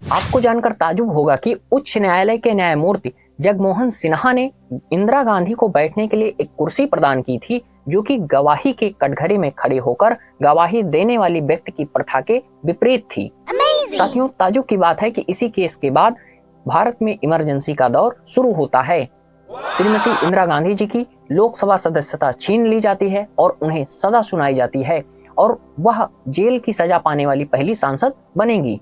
आपको जानकर ताज्जुब होगा कि उच्च न्यायालय के न्यायमूर्ति जगमोहन सिन्हा ने इंदिरा गांधी को बैठने के लिए एक कुर्सी प्रदान की थी, जो कि गवाही के कटघरे में खड़े होकर गवाही देने वाली व्यक्ति की प्रथा के विपरीत थी। साथियों, ताज्जुब की बात है कि इसी केस के बाद भारत में इमरजेंसी का दौर शुरू होता है। श्रीमती इंदिरा गांधी जी की लोकसभा सदस्यता छीन ली जाती है और उन्हें सजा सुनाई जाती है और वह जेल की सजा पाने वाली पहली सांसद बनेंगी।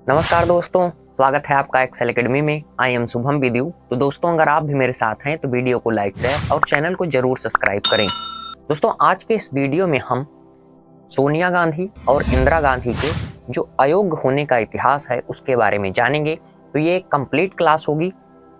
नमस्कार दोस्तों, स्वागत है आपका एक्सेल एकेडमी में। I am Shubham विद्यु। तो दोस्तों, अगर आप भी मेरे साथ हैं तो वीडियो को लाइक शेयर और चैनल को जरूर सब्सक्राइब करें। दोस्तों, आज के इस वीडियो में हम सोनिया गांधी और इंदिरा गांधी के जो अयोग्य होने का इतिहास है उसके बारे में जानेंगे। तो ये एक कंप्लीट क्लास होगी,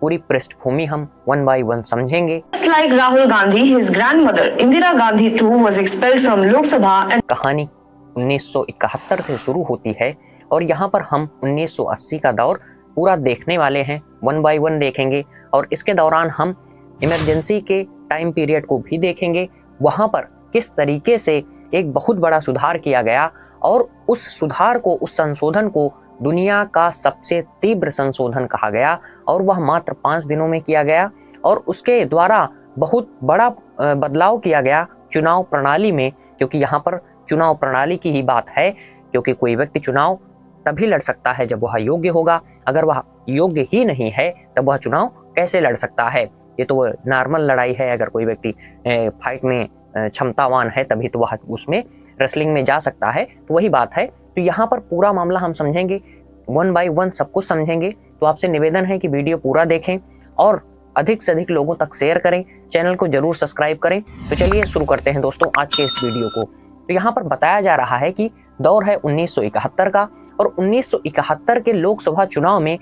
पूरी पृष्ठभूमि हम वन बाय वन समझेंगे। Like Rahul Gandhi, his grandmother Indira Gandhi too was expelled from Lok Sabha and कहानी 1971 से शुरू होती है और यहाँ पर हम 1980 का दौर पूरा देखने वाले हैं, वन बाय वन देखेंगे और इसके दौरान हम इमरजेंसी के टाइम पीरियड को भी देखेंगे। वहाँ पर किस तरीके से एक बहुत बड़ा सुधार किया गया और उस सुधार को, उस संशोधन को दुनिया का सबसे तीव्र संशोधन कहा गया और वह मात्र 5 दिनों में किया गया और उसके द्वारा बहुत बड़ा बदलाव किया गया चुनाव प्रणाली में, क्योंकि यहाँ पर चुनाव प्रणाली की ही बात है। क्योंकि कोई व्यक्ति चुनाव तभी लड़ सकता है जब वह योग्य होगा, अगर वह योग्य ही नहीं है तब वह चुनाव कैसे लड़ सकता है। ये तो नॉर्मल लड़ाई है, अगर कोई व्यक्ति फाइट में क्षमतावान है तभी तो वह उसमें रेसलिंग में जा सकता है, तो वही बात है। तो यहाँ पर पूरा मामला हम समझेंगे, वन बाय वन सब कुछ समझेंगे। तो आपसे निवेदन है कि वीडियो पूरा देखें और अधिक से अधिक लोगों तक शेयर करें, चैनल को जरूर सब्सक्राइब करें। तो चलिए शुरू करते हैं दोस्तों आज के इस वीडियो को। तो यहाँ पर बताया जा रहा है कि दौर है 1971 का और 1971 के लोकसभा चुनाव में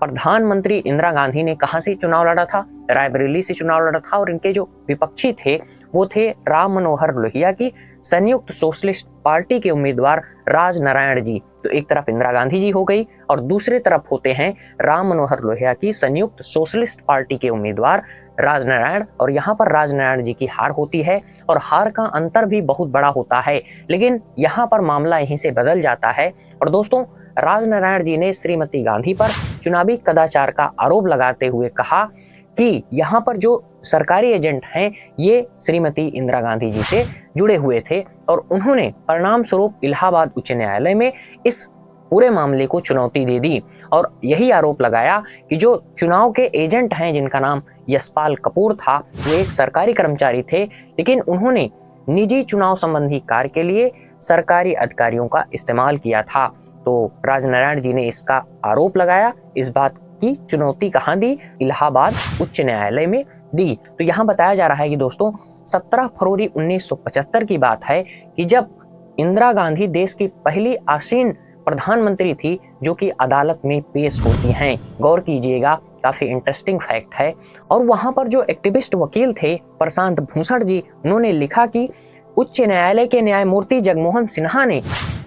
प्रधानमंत्री इंदिरा गांधी ने कहां से चुनाव लड़ा था? रायबरेली से चुनाव लड़ा था और इनके जो विपक्षी थे वो थे राम मनोहर लोहिया की संयुक्त सोशलिस्ट पार्टी के उम्मीदवार राजनारायण जी। तो एक तरफ इंदिरा गांधी जी हो गई और दूसरी तरफ होते हैं राम मनोहर लोहिया की संयुक्त सोशलिस्ट पार्टी के उम्मीदवार राजनारायण। और यहाँ पर राजनारायण जी की हार होती है और हार का अंतर भी बहुत बड़ा होता है, लेकिन यहाँ पर मामला यहीं से बदल जाता है। और दोस्तों, राजनारायण जी ने श्रीमती गांधी पर चुनावी कदाचार का आरोप लगाते हुए कहा कि यहाँ पर जो सरकारी एजेंट हैं ये श्रीमती इंदिरा गांधी जी से जुड़े हुए थे और उन्होंने परिणाम स्वरूप इलाहाबाद उच्च न्यायालय में इस पूरे मामले को चुनौती दे दी और यही आरोप लगाया कि जो चुनाव के एजेंट हैं जिनका नाम यशपाल कपूर था, वो एक सरकारी कर्मचारी थे, लेकिन उन्होंने निजी चुनाव संबंधी कार्य के लिए सरकारी अधिकारियों का इस्तेमाल किया था। तो राजनारायण जी ने इसका आरोप लगाया, इस बात की चुनौती कहाँ दी? इलाहाबाद उच्च न्यायालय में दी। तो यहाँ बताया जा रहा है कि दोस्तों 17 फरवरी 1975 की बात है कि जब इंदिरा गांधी देश की पहली आसीन प्रधानमंत्री थी जो कि अदालत में पेश होती हैं। गौर कीजिएगा, काफी इंटरेस्टिंग फैक्ट है। और वहां पर जो एक्टिविस्ट वकील थे प्रशांत भूषण जी, उन्होंने लिखा कि उच्च न्यायालय के न्यायमूर्ति जगमोहन सिन्हा ने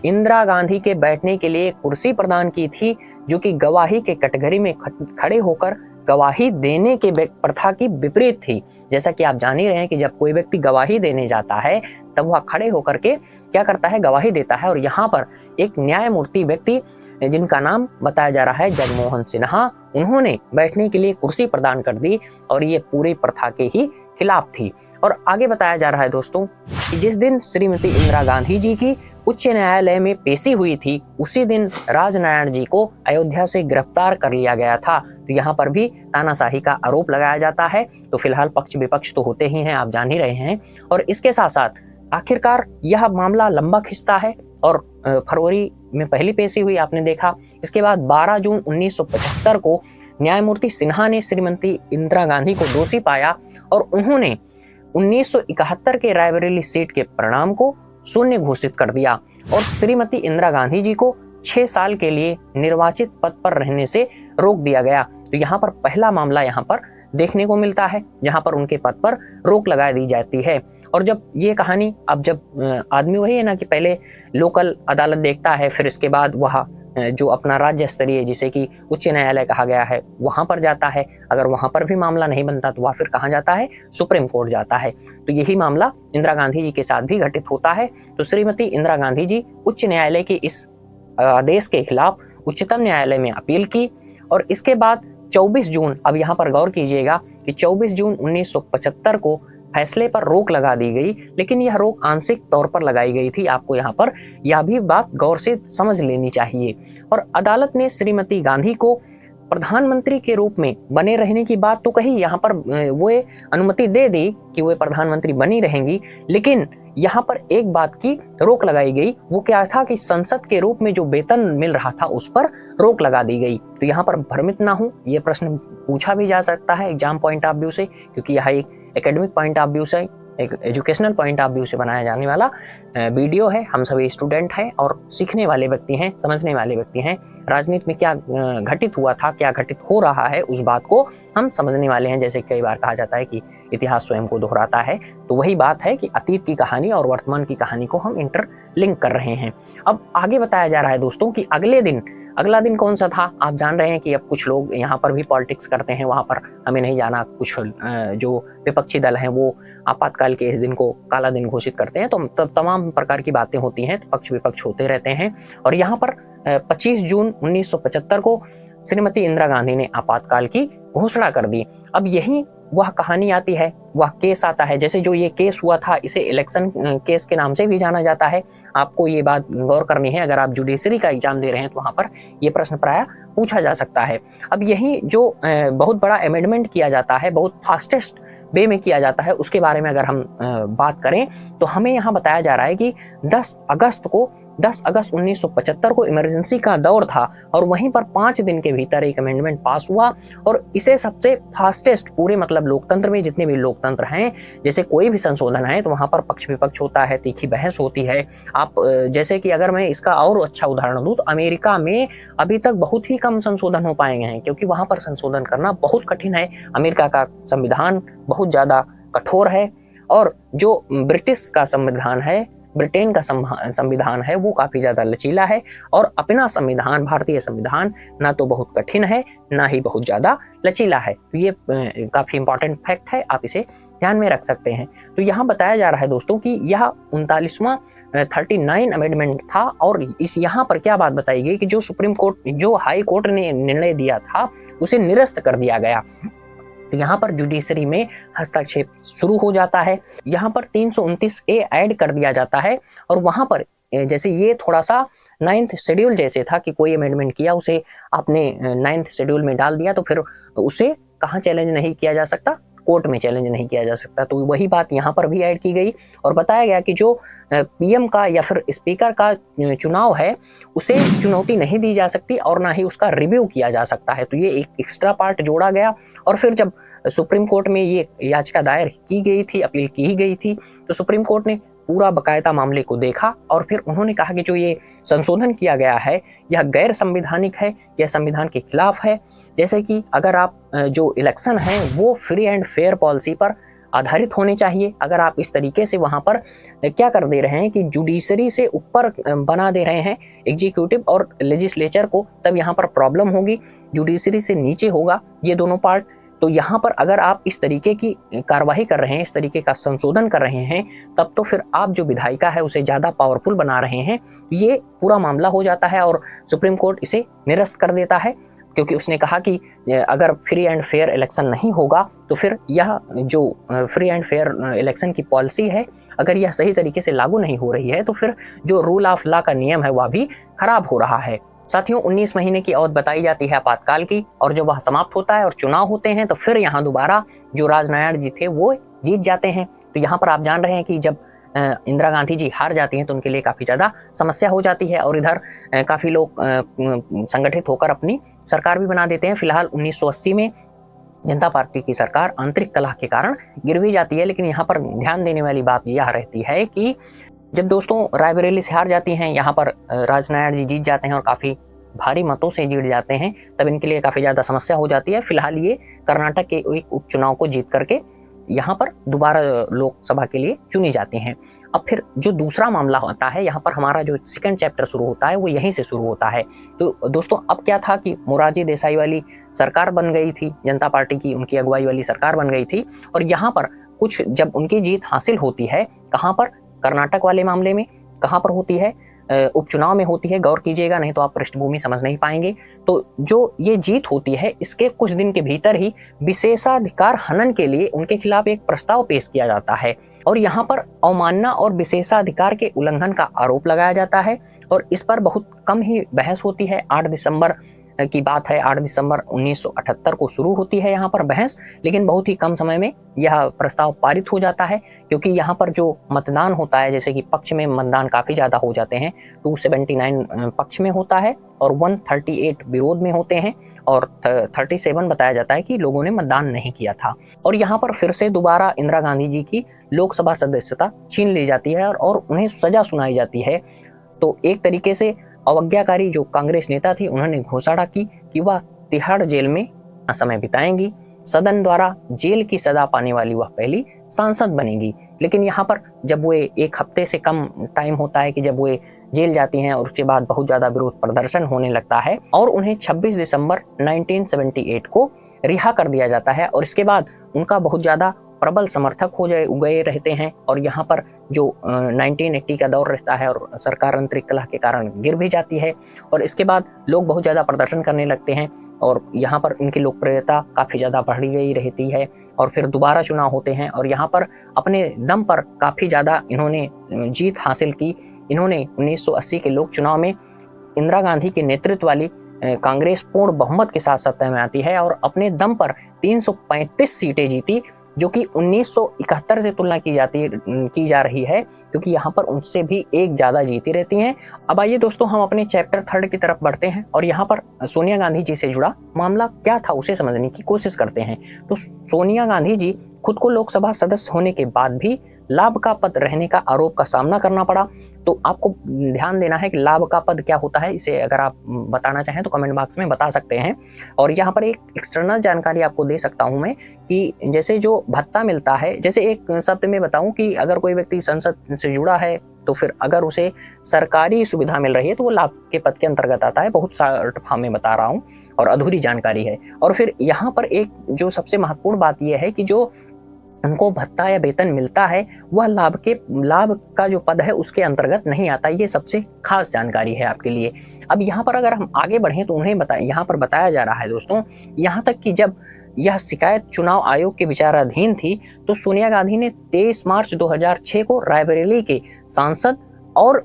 इंदिरा गांधी के बैठने के लिए कुर्सी प्रदान की थी, जो कि गवाही के कटघरे में खड़े होकर गवाही देने के प्रथा की विपरीत थी। जैसा कि आप जान ही रहे हैं कि जब कोई व्यक्ति गवाही देने जाता है तब वह खड़े होकर के क्या करता है? गवाही देता है। और यहाँ पर एक न्यायमूर्ति व्यक्ति जिनका नाम बताया जा रहा है जगमोहन सिन्हा, उन्होंने बैठने के लिए कुर्सी प्रदान कर दी और ये पूरी प्रथा के ही खिलाफ थी। और आगे बताया जा रहा है दोस्तों कि जिस दिन श्रीमती इंदिरा गांधी जी की उच्च न्यायालय में पेशी हुई थी उसी दिन राजनारायण जी को अयोध्या से गिरफ्तार कर लिया गया था। तो यहाँ पर भी तानाशाही का आरोप लगाया जाता है। तो फिलहाल पक्ष विपक्ष तो होते ही हैं, आप जान ही रहे हैं। और इसके साथ साथ आखिरकार यह मामला लंबा खिंचता है और फरवरी में पहली पेशी हुई, आपने देखा। इसके बाद 12 जून 1975 को न्यायमूर्ति सिन्हा ने श्रीमती इंदिरा गांधी को दोषी पाया और उन्होंने 1971 के रायबरेली सीट के परिणाम को शून्य घोषित कर दिया और श्रीमती इंदिरा गांधी जी को 6 साल के लिए निर्वाचित पद पर रहने से रोक दिया गया। तो यहाँ पर पहला मामला यहाँ पर देखने को मिलता है जहाँ पर उनके पद पर रोक लगा दी जाती है। और जब ये कहानी, अब जब आदमी वही है ना कि पहले लोकल अदालत देखता है, फिर इसके बाद वह जो अपना राज्य स्तरीय जिसे कि उच्च न्यायालय कहा गया है वहां पर जाता है। अगर वहां पर भी मामला नहीं बनता तो वह फिर कहाँ जाता है? सुप्रीम कोर्ट जाता है। तो यही मामला इंदिरा गांधी जी के साथ भी घटित होता है। तो श्रीमती इंदिरा गांधी जी उच्च न्यायालय के इस आदेश के खिलाफ उच्चतम न्यायालय में अपील की और इसके बाद 24 जून, अब यहाँ पर गौर कीजिएगा कि 24 जून 1975 को फैसले पर रोक लगा दी गई, लेकिन यह रोक आंशिक तौर पर लगाई गई थी। आपको यहाँ पर यह भी बात गौर से समझ लेनी चाहिए। और अदालत ने श्रीमती गांधी को प्रधानमंत्री के रूप में बने रहने की बात तो कही, यहाँ पर वो अनुमति दे दी कि वो प्रधानमंत्री बनी रहेंगी, लेकिन यहाँ पर एक बात की रोक लगाई गई। वो क्या था कि संसद के रूप में जो वेतन मिल रहा था उस पर रोक लगा दी गई। तो यहाँ पर भ्रमित ना हो, ये प्रश्न पूछा भी जा सकता है एग्जाम पॉइंट ऑफ व्यू से, क्योंकि यह एक एकेडमिक पॉइंट ऑफ व्यू से, एक एजुकेशनल पॉइंट ऑफ व्यू से बनाया जाने वाला वीडियो है। हम सभी स्टूडेंट हैं और सीखने वाले व्यक्ति हैं, समझने वाले व्यक्ति हैं। राजनीति में क्या घटित हुआ था, क्या घटित हो रहा है, उस बात को हम समझने वाले हैं। जैसे कई बार कहा जाता है कि इतिहास स्वयं को दोहराता है, तो वही बात है कि अतीत की कहानी और वर्तमान की कहानी को हम इंटरलिंक कर रहे हैं। अब आगे बताया जा रहा है दोस्तों कि अगला दिन कौन सा था। आप जान रहे हैं कि अब कुछ लोग यहाँ पर भी पॉलिटिक्स करते हैं, वहां पर हमें नहीं जाना। कुछ जो विपक्षी दल हैं वो आपातकाल के इस दिन को काला दिन घोषित करते हैं, तो तमाम प्रकार की बातें होती हैं, पक्ष विपक्ष होते रहते हैं। और यहाँ पर 25 जून 1975 को श्रीमती इंदिरा गांधी ने आपातकाल की घोषणा कर दी। अब यही वह कहानी आती है, वह केस आता है। जैसे जो ये केस हुआ था, इसे इलेक्शन केस के नाम से भी जाना जाता है। आपको ये बात गौर करनी है, अगर आप जुडिशरी का एग्जाम दे रहे हैं तो वहां पर यह प्रश्न प्रायः पूछा जा सकता है। अब यही जो बहुत बड़ा अमेंडमेंट किया जाता है, बहुत फास्टेस्ट वे में किया जाता है, उसके बारे में अगर हम बात करें तो हमें यहाँ बताया जा रहा है कि 10 अगस्त 1975 को इमरजेंसी का दौर था और वहीं पर 5 दिन के भीतर एक अमेंडमेंट पास हुआ और इसे सबसे फास्टेस्ट, पूरे मतलब लोकतंत्र में जितने भी लोकतंत्र हैं, जैसे कोई भी संशोधन है तो वहां पर पक्ष विपक्ष होता है, तीखी बहस होती है। आप जैसे कि अगर मैं इसका और अच्छा उदाहरण दूं तो अमेरिका में अभी तक बहुत ही कम संशोधन हो पाए हैं, क्योंकि वहां पर संशोधन करना बहुत कठिन है। अमेरिका का संविधान बहुत ज्यादा कठोर है और जो ब्रिटिश का संविधान है, ब्रिटेन का संविधान है, वो काफी ज्यादा लचीला है। और अपना संविधान, भारतीय संविधान, ना तो बहुत कठिन है ना ही बहुत ज्यादा लचीला है। तो ये काफी इंपॉर्टेंट फैक्ट है, आप इसे ध्यान में रख सकते हैं। तो यहाँ बताया जा रहा है दोस्तों कि यह 39वां 39 अमेंडमेंट था और इस यहाँ पर क्या बात बताई गई कि जो सुप्रीम कोर्ट, जो हाई कोर्ट ने निर्णय दिया था, उसे निरस्त कर दिया गया। तो यहाँ पर जुडिशरी में हस्तक्षेप शुरू हो जाता है। यहाँ पर 329A ऐड कर दिया जाता है और वहां पर जैसे ये थोड़ा सा 9th शेड्यूल जैसे था कि कोई अमेंडमेंट किया, उसे आपने 9th शेड्यूल में डाल दिया तो फिर उसे कहाँ चैलेंज नहीं किया जा सकता, कोर्ट में चैलेंज नहीं किया जा सकता। तो वही बात यहाँ पर भी ऐड की गई और बताया गया कि जो पीएम का या फिर स्पीकर का चुनाव है उसे चुनौती नहीं दी जा सकती और ना ही उसका रिव्यू किया जा सकता है। तो ये एक एक्स्ट्रा पार्ट जोड़ा गया और फिर जब सुप्रीम कोर्ट में ये याचिका दायर की गई थी, अपील की गई थी, तो सुप्रीम कोर्ट ने पूरा बकायदा मामले को देखा और फिर उन्होंने कहा कि जो ये संशोधन किया गया है यह गैर संवैधानिक है, यह संविधान के खिलाफ है। जैसे कि अगर आप जो इलेक्शन है वो फ्री एंड फेयर पॉलिसी पर आधारित होने चाहिए। अगर आप इस तरीके से वहां पर क्या कर दे रहे हैं कि जुडिशरी से ऊपर बना दे रहे हैं एग्जीक्यूटिव और लेजिस्लेचर को, तब यहाँ पर प्रॉब्लम होगी। जुडिशरी से नीचे होगा ये दोनों पार्ट। तो यहाँ पर अगर आप इस तरीके की कार्रवाई कर रहे हैं, इस तरीके का संशोधन कर रहे हैं, तब तो फिर आप जो विधायिका है उसे ज्यादा पावरफुल बना रहे हैं। ये पूरा मामला हो जाता है और सुप्रीम कोर्ट इसे निरस्त कर देता है, क्योंकि उसने कहा कि अगर फ्री एंड फेयर इलेक्शन नहीं होगा तो फिर यह जो फ्री एंड फेयर इलेक्शन की पॉलिसी है, अगर यह सही तरीके से लागू नहीं हो रही है तो फिर जो रूल ऑफ लॉ का नियम है वह भी खराब हो रहा है। साथियों, 19 महीने की अवधि बताई जाती है आपातकाल की और जब वह समाप्त होता है और चुनाव होते हैं तो फिर यहाँ दोबारा जो राजनारायण जी थे वो जीत जाते हैं। तो यहाँ पर आप जान रहे हैं कि जब इंदिरा गांधी जी हार जाती हैं तो उनके लिए काफी ज्यादा समस्या हो जाती है और इधर काफी लोग संगठित होकर अपनी सरकार भी बना देते हैं। फिलहाल 1980 में जनता पार्टी की सरकार आंतरिक कलह के कारण गिर भी जाती है। लेकिन यहाँ पर ध्यान देने वाली बात यह रहती है कि जब दोस्तों रायबरेली से हार जाती हैं, यहाँ पर राजनारायण जी जीत जाते हैं और काफी भारी मतों से जीत जाते हैं, तब इनके लिए काफी ज्यादा समस्या हो जाती है। फिलहाल ये कर्नाटक के एक उपचुनाव को जीत करके यहाँ पर दोबारा लोकसभा के लिए चुनी जाती हैं। अब फिर जो दूसरा मामला होता है, यहाँ पर हमारा जो सेकंड चैप्टर शुरू होता है वो यहीं से शुरू होता है। तो दोस्तों अब क्या था कि मोरारजी देसाई वाली सरकार बन गई थी, जनता पार्टी की उनकी अगुवाई वाली सरकार बन गई थी और यहाँ पर कुछ जब उनकी जीत हासिल होती है, कहाँ पर, कर्नाटक वाले मामले में, कहाँ पर होती है, उपचुनाव में होती है, गौर कीजिएगा नहीं तो आप पृष्ठभूमि समझ नहीं पाएंगे। तो जो ये जीत होती है इसके कुछ दिन के भीतर ही विशेषाधिकार हनन के लिए उनके खिलाफ एक प्रस्ताव पेश किया जाता है और यहाँ पर अवमानना और विशेषाधिकार के उल्लंघन का आरोप लगाया जाता है और इस पर बहुत कम ही बहस होती है। 8 दिसंबर की बात है, 8 दिसंबर 1978 को शुरू होती है यहाँ पर बहस, लेकिन बहुत ही कम समय में यह प्रस्ताव पारित हो जाता है क्योंकि यहाँ पर जो मतदान होता है, जैसे कि पक्ष में मतदान काफी ज्यादा हो जाते हैं, 279 पक्ष में होता है और 138 विरोध में होते हैं और 37 बताया जाता है कि लोगों ने मतदान नहीं किया था। और यहाँ पर फिर से दोबारा इंदिरा गांधी जी की लोकसभा सदस्यता छीन ली जाती है और उन्हें सजा सुनाई जाती है। तो एक तरीके से अवज्ञाकारी जो कांग्रेस नेता थी उन्होंने घोषणा की कि वह तिहाड़ जेल में समय बिताएंगी, सदन द्वारा जेल की सजा पाने वाली वह पहली सांसद बनेगी। लेकिन यहाँ पर जब वे 1 हफ्ते से कम टाइम होता है कि जब वे जेल जाती हैं और उसके बाद बहुत ज्यादा विरोध प्रदर्शन होने लगता है और उन्हें 26 दिसंबर 1978 को रिहा कर दिया जाता है और इसके बाद उनका बहुत ज्यादा प्रबल समर्थक हो गए रहते हैं और यहाँ पर जो 1980 का दौर रहता है और सरकार आंतरिक कलह के कारण गिर भी जाती है और इसके बाद लोग बहुत ज़्यादा प्रदर्शन करने लगते हैं और यहाँ पर इनकी लोकप्रियता काफ़ी ज़्यादा बढ़ी गई रहती है और फिर दोबारा चुनाव होते हैं और यहाँ पर अपने दम पर काफ़ी ज़्यादा इन्होंने जीत हासिल की। इन्होंने 1980 के लोक चुनाव में इंदिरा गांधी के नेतृत्व वाली कांग्रेस पूर्ण बहुमत के साथ सत्ता में आती है और अपने दम पर 335 सीटें जीती, जो कि 1971 से तुलना की जा रही है क्योंकि यहाँ पर उनसे भी एक ज्यादा जीती रहती हैं। अब आइए दोस्तों हम अपने चैप्टर 3 की तरफ बढ़ते हैं और यहाँ पर सोनिया गांधी जी से जुड़ा मामला क्या था उसे समझने की कोशिश करते हैं। तो सोनिया गांधी जी खुद को लोकसभा सदस्य होने के बाद भी लाभ का पद रहने का आरोप का सामना करना पड़ा। तो आपको ध्यान देना है कि लाभ का पद क्या होता है, इसे अगर आप बताना चाहें तो कमेंट बॉक्स में बता सकते हैं। और यहाँ पर एक एक्सटर्नल जानकारी आपको दे सकता हूँ मैं कि जैसे जो भत्ता मिलता है, जैसे एक शब्द में बताऊं कि अगर कोई व्यक्ति संसद से जुड़ा है तो फिर अगर उसे सरकारी सुविधा मिल रही है तो वो लाभ के पद के अंतर्गत आता है। बहुत शॉर्ट फॉर्म में बता रहा हूँ और अधूरी जानकारी है। और फिर यहाँ पर एक जो सबसे महत्वपूर्ण बात यह है कि जो उनको भत्ता या वेतन मिलता है वह लाभ का जो पद है उसके अंतर्गत नहीं आता। ये सबसे खास जानकारी है आपके लिए। अब यहाँ पर अगर हम आगे बढ़ें तो उन्हें यहाँ पर बताया जा रहा है दोस्तों, यहाँ तक कि जब यह शिकायत चुनाव आयोग के विचाराधीन थी तो सोनिया गांधी ने 23 मार्च 2006 को रायबरेली के सांसद और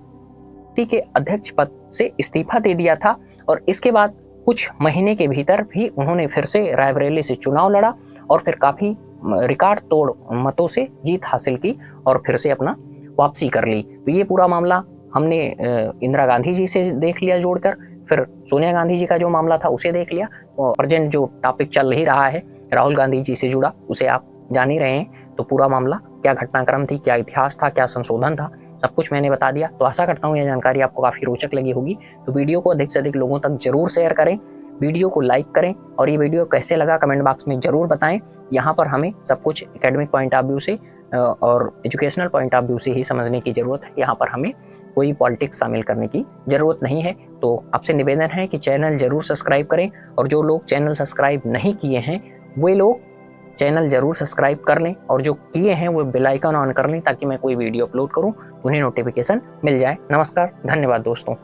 के अध्यक्ष पद से इस्तीफा दे दिया था और इसके बाद कुछ महीने के भीतर भी उन्होंने फिर से रायबरेली से चुनाव लड़ा और फिर काफी रिकॉर्ड तोड़ मतों से जीत हासिल की और फिर से अपना वापसी कर ली। तो ये पूरा मामला हमने इंदिरा गांधी जी से देख लिया जोड़कर, फिर सोनिया गांधी जी का जो मामला था उसे देख लिया और प्रेजेंट जो टॉपिक चल ही रहा है राहुल गांधी जी से जुड़ा उसे आप जान ही रहे हैं। तो पूरा मामला क्या घटनाक्रम थी, क्या इतिहास था, क्या संशोधन था, सब कुछ मैंने बता दिया। तो आशा करता हूँ यह जानकारी आपको काफी रोचक लगी होगी। तो वीडियो को अधिक से अधिक लोगों तक जरूर शेयर करें, वीडियो को लाइक करें और ये वीडियो कैसे लगा कमेंट बॉक्स में जरूर बताएं। यहाँ पर हमें सब कुछ एकेडमिक पॉइंट ऑफ व्यू से और एजुकेशनल पॉइंट ऑफ व्यू से ही समझने की जरूरत है। यहाँ पर हमें कोई पॉलिटिक्स शामिल करने की जरूरत नहीं है। तो आपसे निवेदन है कि चैनल जरूर सब्सक्राइब करें और जो लोग चैनल सब्सक्राइब नहीं किए हैं वे लोग चैनल जरूर सब्सक्राइब कर लें और जो किए हैं वो बेल आइकन ऑन कर लें ताकि मैं कोई वीडियो अपलोड करूं तो उन्हें नोटिफिकेशन मिल जाए। नमस्कार, धन्यवाद दोस्तों।